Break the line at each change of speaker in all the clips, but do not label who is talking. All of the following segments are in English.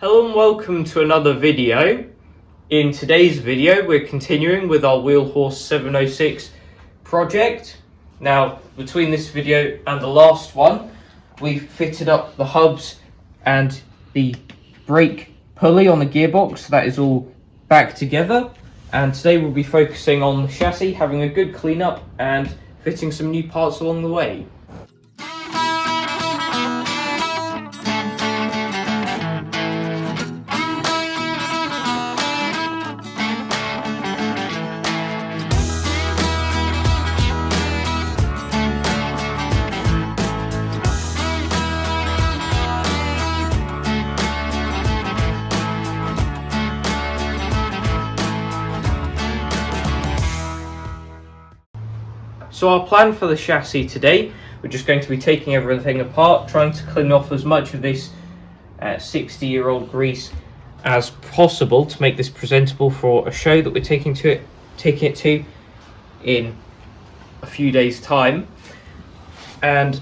Hello and welcome to another video. In today's video we're continuing with our Wheelhorse 706 project. Now between this video and the last one we've fitted up the hubs and the brake pulley on the gearbox. That is all back together, and today we'll be focusing on the chassis, having a good clean up and fitting some new parts along the way. So our plan for the chassis today, we're just going to be taking everything apart, trying to clean off as much of this 60-year-old grease as possible to make this presentable for a show that we're taking it to in a few days' time. And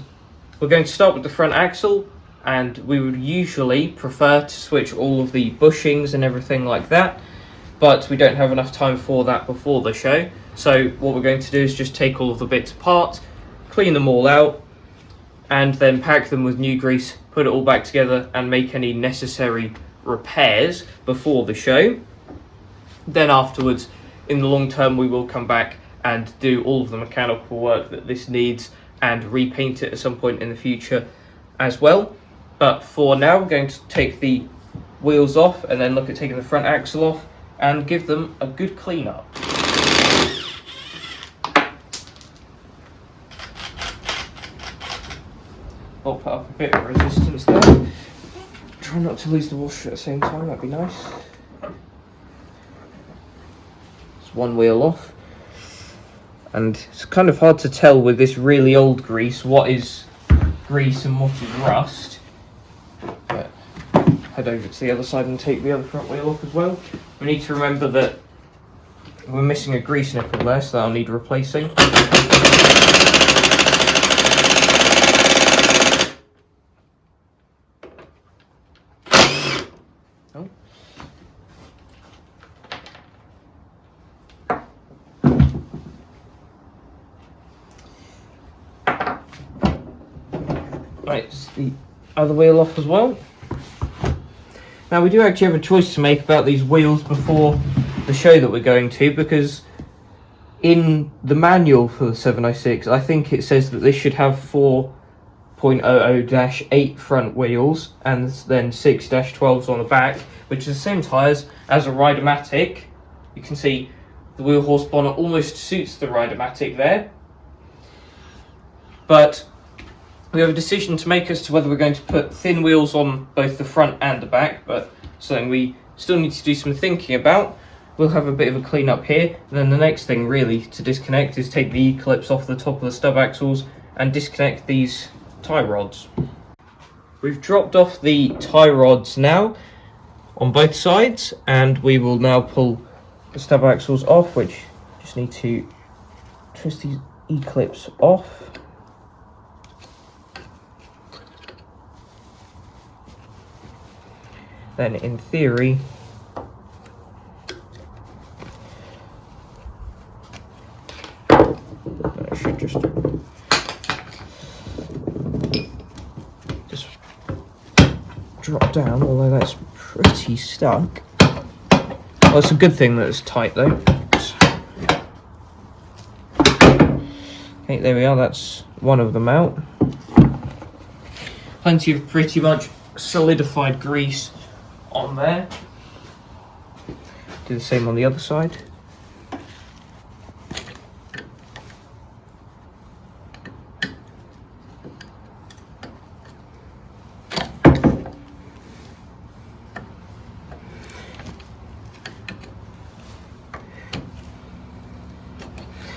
we're going to start with the front axle, and we would usually prefer to switch all of the bushings and everything like that, but we don't have enough time for that before the show. So what we're going to do is just take all of the bits apart, clean them all out, and then pack them with new grease, put it all back together and make any necessary repairs before the show. Then afterwards, in the long term, we will come back and do all of the mechanical work that this needs and repaint it at some point in the future as well. But for now, we're going to take the wheels off and then look at taking the front axle off and give them a good clean up. I'll put up a bit of resistance there. Try not to lose the washer at the same time, that'd be nice. It's one wheel off. And it's kind of hard to tell with this really old grease what is grease and what is rust. But head over to the other side and take the other front wheel off as well. We need to remember that we're missing a grease nipple there, so that'll need replacing. Right, the other wheel off as well. Now we do actually have a choice to make about these wheels before the show that we're going to, because in the manual for the 706 I think it says that this should have 4.00-8 front wheels and then 6-12s on the back, which is the same tyres as a Ride-a-matic. You can see the Wheelhorse bonnet almost suits the Ride-a-matic there, but we have a decision to make as to whether we're going to put thin wheels on both the front and the back, but something we still need to do some thinking about. We'll have a bit of a clean up here, and then the next thing really to disconnect is take the E-clips off the top of the stub axles and disconnect these tie rods. We've dropped off the tie rods now on both sides, and we will now pull the stub axles off, which just need to twist these E-clips off. Then in theory, I should just drop down, although that's pretty stuck. Well, it's a good thing that it's tight though. Okay, there we are, that's one of them out. Plenty of pretty much solidified grease on there. Do the same on the other side.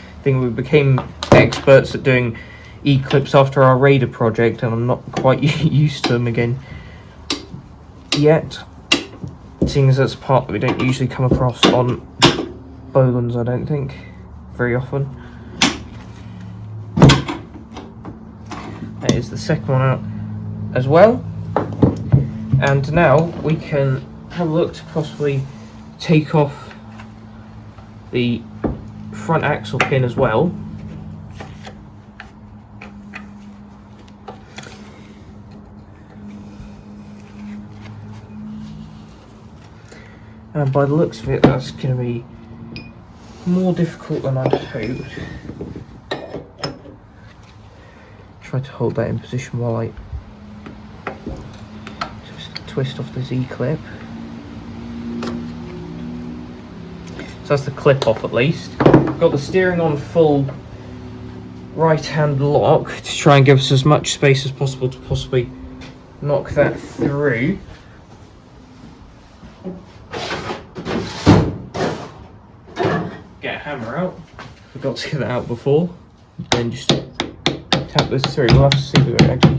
I think we became experts at doing E-clips after our Raider project, and I'm not quite used to them again yet, seeing as that's a part that we don't usually come across on Bolins, I don't think, very often. That is the second one out as well. And now we can have a look to possibly take off the front axle pin as well. And by the looks of it, that's going to be more difficult than I'd hoped. Try to hold that in position while I just twist off the Z-clip. So that's the clip off at least. Got the steering on full right-hand lock to try and give us as much space as possible to possibly knock that through. Get a hammer out. Forgot to get that out before. Then just tap this through. We'll have to see if it actually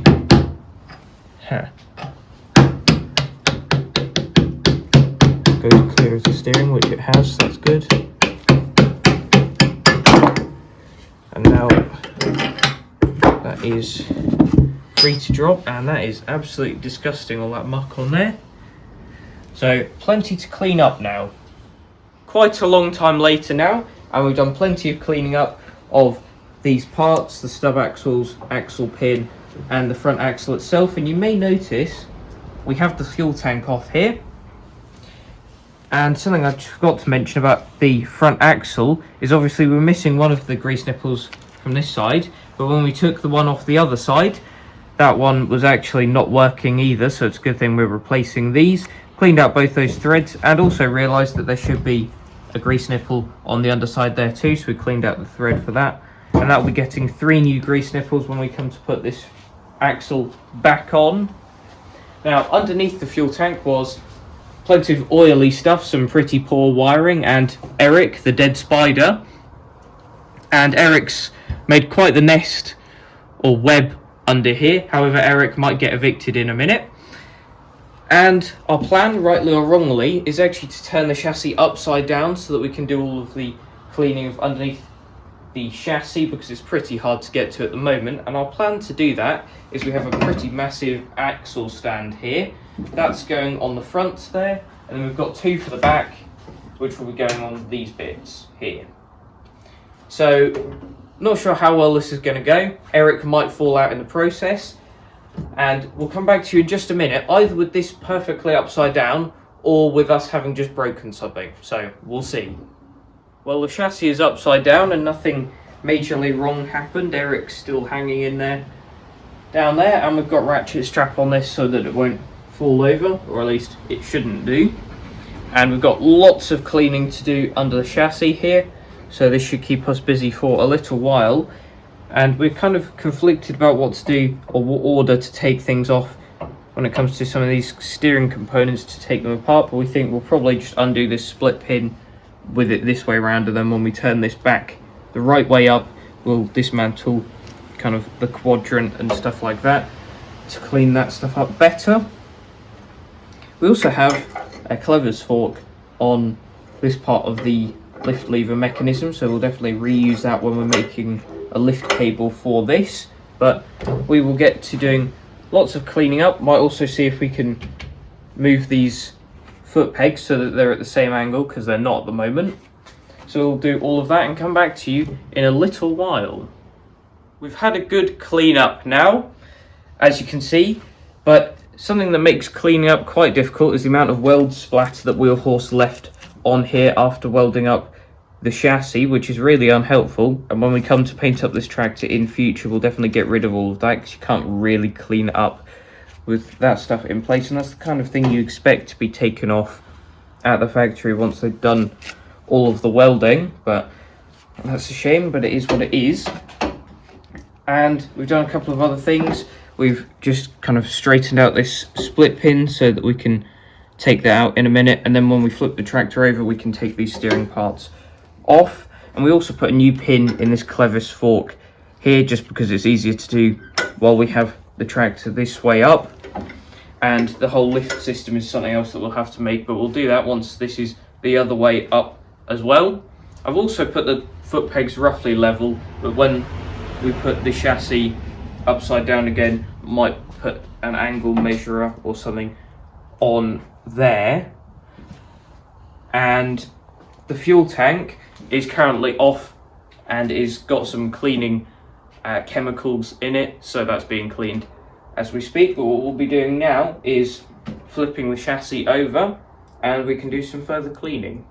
goes clear as the steering, which it has. So that's good. And now that is free to drop, and that is absolutely disgusting, all that muck on there. So plenty to clean up now. Quite a long time later now, and we've done plenty of cleaning up of these parts, the stub axles, axle pin, and the front axle itself. And you may notice we have the fuel tank off here. And something I forgot to mention about the front axle is obviously we're missing one of the grease nipples from this side, but when we took the one off the other side, that one was actually not working either, so it's a good thing we're replacing these. Cleaned out both those threads, and also realised that there should be a grease nipple on the underside there too, so we cleaned out the thread for that. And that will be getting 3 new grease nipples when we come to put this axle back on. Now underneath the fuel tank was plenty of oily stuff, some pretty poor wiring, and Eric, the dead spider. And Eric's made quite the nest or web under here. However, Eric might get evicted in a minute. And our plan, rightly or wrongly, is actually to turn the chassis upside down so that we can do all of the cleaning of underneath the chassis, because it's pretty hard to get to at the moment. And our plan to do that is we have a pretty massive axle stand here. That's going on the front there, and then we've got 2 for the back, which will be going on these bits here. So, not sure how well this is going to go. Eric might fall out in the process, and we'll come back to you in just a minute, either with this perfectly upside down, or with us having just broken something. So, we'll see. Well, the chassis is upside down and nothing majorly wrong happened. Eric's still hanging in there, down there, and we've got ratchet strap on this so that it won't fall over, or at least it shouldn't do. And we've got lots of cleaning to do under the chassis here, so this should keep us busy for a little while. And we're kind of conflicted about what to do or what order to take things off when it comes to some of these steering components to take them apart, but we think we'll probably just undo this split pin with it this way around, and then when we turn this back the right way up, we'll dismantle kind of the quadrant and stuff like that to clean that stuff up better. We also have a clevis fork on this part of the lift lever mechanism, so we'll definitely reuse that when we're making a lift cable for this. But we will get to doing lots of cleaning up. Might also see if we can move these foot pegs so that they're at the same angle, because they're not at the moment. So we'll do all of that and come back to you in a little while. We've had a good clean up now, as you can see, but something that makes cleaning up quite difficult is the amount of weld splatter that Wheelhorse left on here after welding up the chassis, which is really unhelpful. And when we come to paint up this tractor in future, we'll definitely get rid of all of that, because you can't really clean it up with that stuff in place, and that's the kind of thing you expect to be taken off at the factory once they've done all of the welding. But that's a shame, but it is what it is. And we've done a couple of other things. We've just kind of straightened out this split pin so that we can take that out in a minute, and then when we flip the tractor over, we can take these steering parts off. And we also put a new pin in this clevis fork here, just because it's easier to do while we have the tractor this way up. And the whole lift system is something else that we'll have to make, but we'll do that once this is the other way up as well. I've also put the foot pegs roughly level, but when we put the chassis upside down again, might put an angle measurer or something on there, and the fuel tank is currently off and is got some cleaning chemicals in it, so that's being cleaned as we speak. But what we'll be doing now is flipping the chassis over and we can do some further cleaning.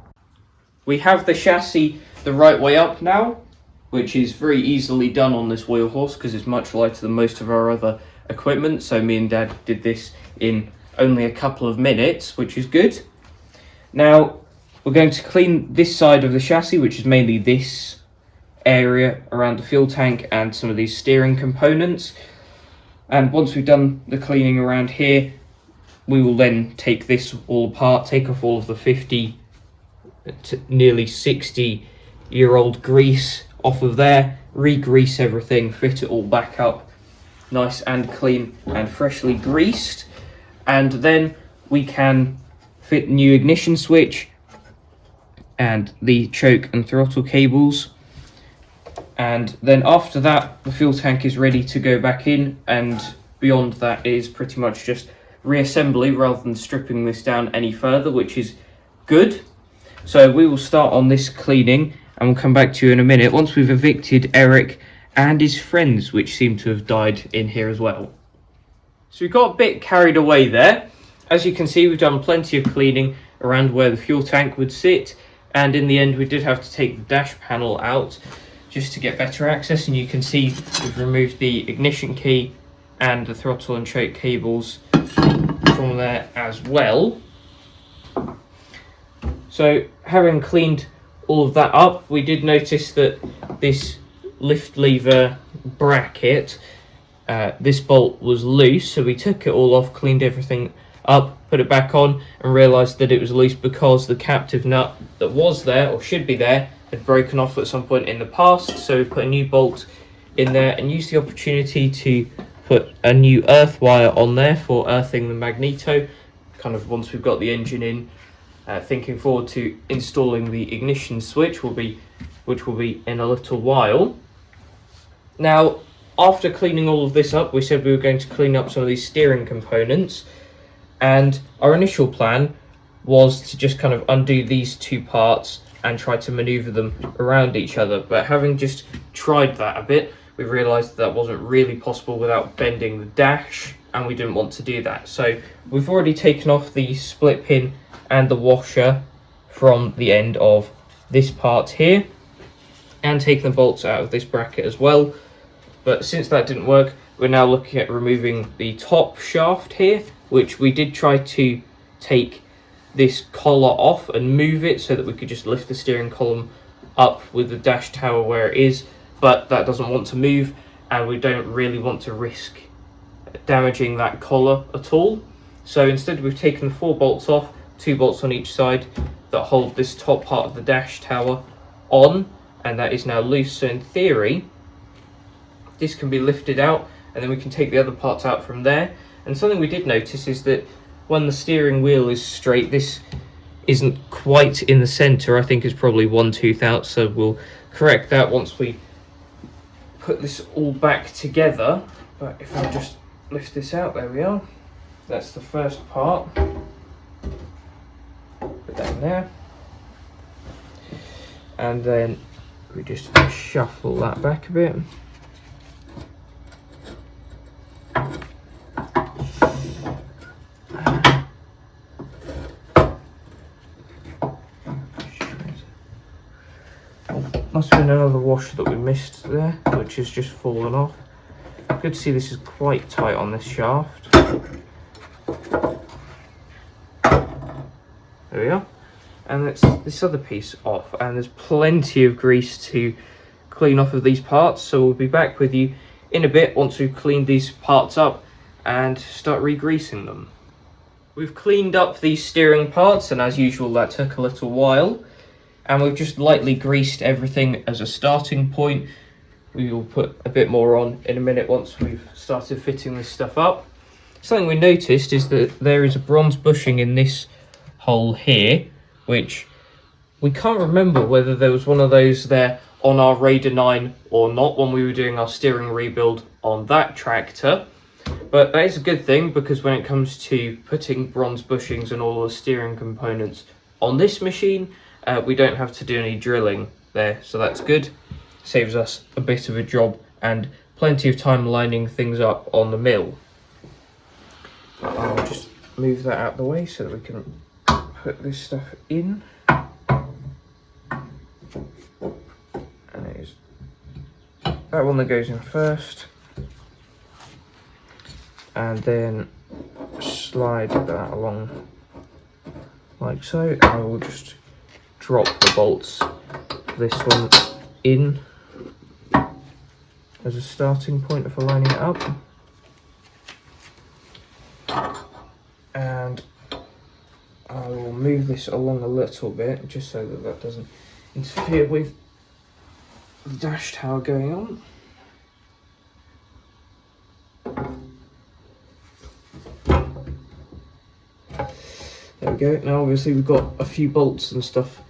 We have the chassis the right way up now, which is very easily done on this Wheelhorse because it's much lighter than most of our other equipment. So me and Dad did this in only a couple of minutes, which is good. Now we're going to clean this side of the chassis, which is mainly this area around the fuel tank and some of these steering components. And once we've done the cleaning around here, we will then take this all apart, take off all of the 50 to nearly 60-year-old grease off of there, re-grease everything, fit it all back up nice and clean and freshly greased. And then we can fit new ignition switch and the choke and throttle cables. And then after that, the fuel tank is ready to go back in, and beyond that is pretty much just reassembly rather than stripping this down any further, which is good. So we will start on this cleaning and we'll come back to you in a minute once we've evicted Eric and his friends, which seem to have died in here as well. So we got a bit carried away there. As you can see, we've done plenty of cleaning around where the fuel tank would sit, and in the end we did have to take the dash panel out just to get better access, and you can see we've removed the ignition key and the throttle and choke cables from there as well. So having cleaned all of that up, we did notice that this lift lever bracket, this bolt was loose, so we took it all off, cleaned everything up, put it back on, and realised that it was loose because the captive nut that was there, or should be there, had broken off at some point in the past. So we put a new bolt in there and used the opportunity to put a new earth wire on there for earthing the magneto, kind of once we've got the engine in, thinking forward to installing the ignition switch, which will be in a little while. Now, after cleaning all of this up, we said we were going to clean up some of these steering components, and our initial plan was to just kind of undo these two parts and try to maneuver them around each other. But having just tried that a bit, we realised that wasn't really possible without bending the dash, and we didn't want to do that. So we've already taken off the split pin and the washer from the end of this part here, and taken the bolts out of this bracket as well. But since that didn't work, we're now looking at removing the top shaft here, which we did try to take this collar off and move it so that we could just lift the steering column up with the dash tower where it is, but that doesn't want to move, and we don't really want to risk damaging that collar at all. So instead we've taken 4 bolts off, 2 bolts on each side that hold this top part of the dash tower on, and that is now loose. So in theory this can be lifted out, and then we can take the other parts out from there. And something we did notice is that when the steering wheel is straight, this isn't quite in the center. I think it's probably 1 tooth out, so we'll correct that once we put this all back together. But if I just lift this out, there we are. That's the first part. Put that in there. And then we just shuffle that back a bit. Must have been another washer that we missed there, which has just fallen off. Good to see this is quite tight on this shaft. There we are. And that's this other piece off, and there's plenty of grease to clean off of these parts, so we'll be back with you in a bit once we've cleaned these parts up and start re-greasing them. We've cleaned up these steering parts, and as usual that took a little while. And we've just lightly greased everything as a starting point. We will put a bit more on in a minute once we've started fitting this stuff up. Something we noticed is that there is a bronze bushing in this hole here, which we can't remember whether there was one of those there on our Raider 9 or not when we were doing our steering rebuild on that tractor. But that is a good thing, because when it comes to putting bronze bushings and all the steering components on this machine, we don't have to do any drilling there, so that's good. Saves us a bit of a job and plenty of time lining things up on the mill. I'll just move that out of the way so that we can put this stuff in. And it is that one that goes in first, and then slide that along like so. I will just drop the bolts for this one in as a starting point for lining it up, and I will move this along a little bit just so that that doesn't interfere with the dash tower going on. There we go. Now obviously we've got a few bolts and stuff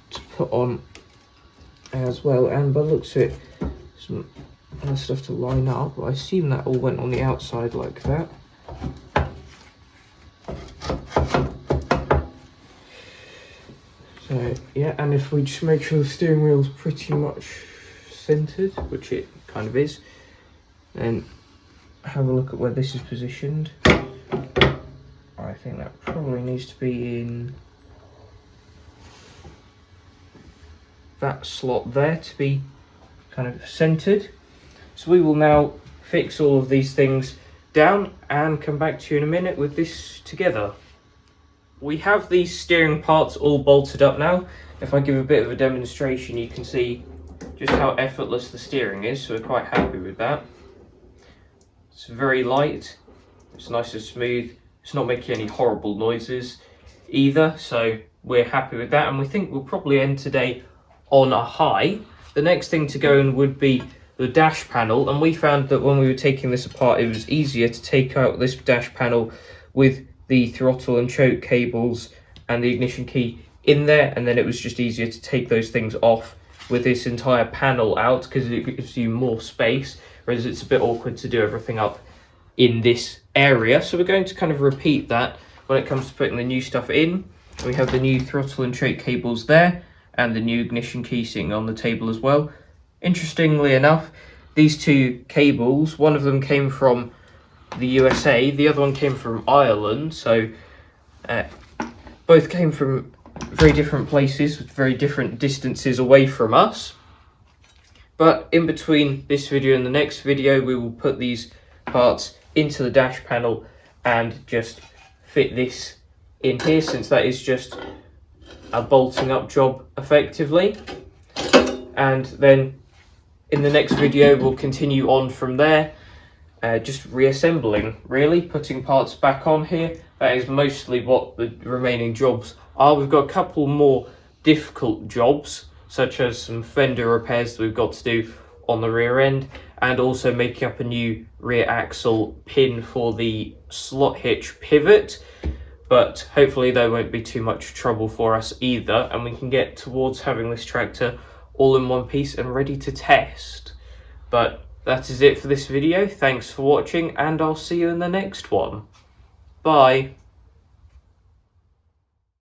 to put on as well, and by the looks of it, some other stuff to line up. I assume that all went on the outside like that. So yeah, and if we just make sure the steering wheel's pretty much centered, which it kind of is, then have a look at where this is positioned. I think that probably needs to be in that slot there to be kind of centered. So we will now fix all of these things down and come back to you in a minute with this together. We have these steering parts all bolted up now. If I give a bit of a demonstration, you can see just how effortless the steering is, so we're quite happy with that. It's very light, it's nice and smooth, it's not making any horrible noises either, so we're happy with that, and we think we'll probably end today on a high. The next thing to go in would be the dash panel, and we found that when we were taking this apart, it was easier to take out this dash panel with the throttle and choke cables and the ignition key in there, and then it was just easier to take those things off with this entire panel out, because it gives you more space, whereas it's a bit awkward to do everything up in this area. So we're going to kind of repeat that when it comes to putting the new stuff in. We have the new throttle and choke cables there, and the new ignition key sitting on the table as well. Interestingly enough, these two cables, one of them came from the USA, the other one came from Ireland, so both came from very different places with very different distances away from us. But in between this video and the next video, we will put these parts into the dash panel and just fit this in here, since that is just a bolting up job effectively. And then in the next video we'll continue on from there, just reassembling, really, putting parts back on here. That is mostly what the remaining jobs are. We've got a couple more difficult jobs, such as some fender repairs that we've got to do on the rear end, and also making up a new rear axle pin for the slot hitch pivot. But hopefully there won't be too much trouble for us either, and we can get towards having this tractor all in one piece and ready to test. But that is it for this video. Thanks for watching, and I'll see you in the next one. Bye.